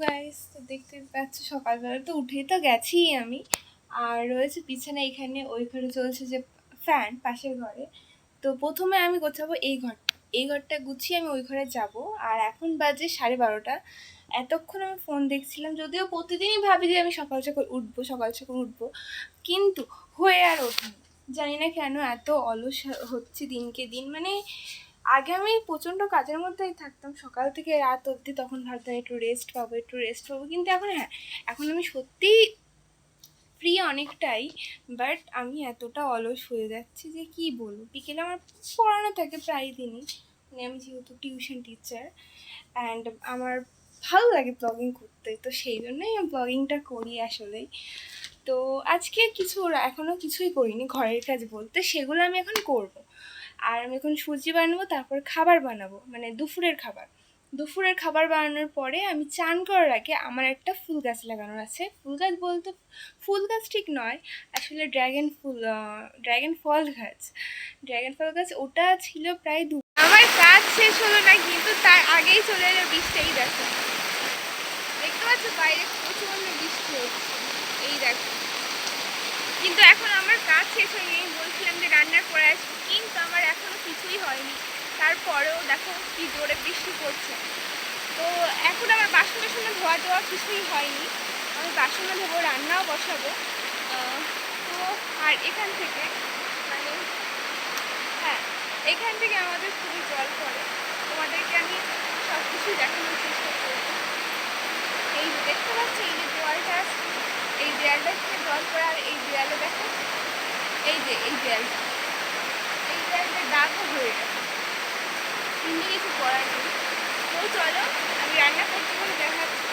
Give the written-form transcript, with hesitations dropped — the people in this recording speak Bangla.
গাইস, তো দেখতে পাচ্ছ সকালবেলা তো উঠেই তো গেছি আমি। আর রয়েছে পিছনে এখানে ওই ঘরে চলছে যে ফ্যান পাশের ঘরে। তো প্রথমে আমি গোছাবো এই ঘরটা গুছিয়ে আমি ওই ঘরে যাব। আর এখন বাজে 12:30। এতক্ষণ আমি ফোন দেখছিলাম, যদিও প্রতিদিনই ভাবি যে আমি সকাল সকাল উঠবো, কিন্তু হয়ে আর ওঠেনি। জানি না কেন এত অলস হচ্ছে দিনকে দিন। মানে আগে আমি প্রচণ্ড কাজের মধ্যেই থাকতাম সকাল থেকে রাত অবধি, তখন ভাবতাম একটু রেস্ট পাবো, কিন্তু এখন আমি সত্যিই ফ্রি অনেকটাই। বাট আমি এতটা অলস হয়ে যাচ্ছি যে কি বলবো। বিকেলে আমার পড়ানো থাকে প্রায় দিনই, মানে আমি যেহেতু টিউশন টিচার অ্যান্ড আমার ভালো লাগে ব্লগিং করতে, তো সেই জন্যই আমি ব্লগিংটা করি আসলেই। তো আজকে এখনও কিছুই করিনি ঘরের কাজ বলতে, সেগুলো আমি এখন করব। আর আমি এখন সুজি বানাবো, তারপর খাবার বানাবো, মানে দুপুরের খাবার বানানোর পরে আমি চান করার আগে আমার একটা ফুল গাছ লাগানোর আছে। ফুল গাছ ঠিক নয়, আসলে ড্রাগন ফল গাছ। ওটা ছিল প্রায় আমার কাজ শেষ হলো না, কিন্তু তার আগেই চলে এলো বৃষ্টি। দেখো, দেখতে পাচ্ছ বাইরে প্রচন্ড বৃষ্টি হচ্ছে, এই দেখো। কিন্তু এখন আমার কাজ শেষ হয়নি, আমি বলছিলাম যে রান্নার পরে আসবো, কিন্তু আমার এখনো কিছুই হয়নি। তারপরেও দেখো কি জোরে বৃষ্টি পড়ছে। তো এখন আমার বাসন ধোয়া কিছুই হয়নি। আমি বাসনও ধোবো, রান্নাও বসাবো। তো আর এখান থেকে মানে হ্যাঁ, এখান থেকে আমাদের খুবই জল পড়ে। তোমাদেরকে আমি সব কিছুই দেখানোর চেষ্টা করবো। এই যে দেখতে পাচ্ছি, এই যে দেওয়ালটা আছে, এই দেয়ালটা থেকে জল পড়ে। আর এই দেয়ালে দেখো, এই দেয়ালটা দাগও হয়ে গেছে, কিন্তু কিছু করার নেই। তো চলো আমি রান্না করতে দেখাচ্ছি।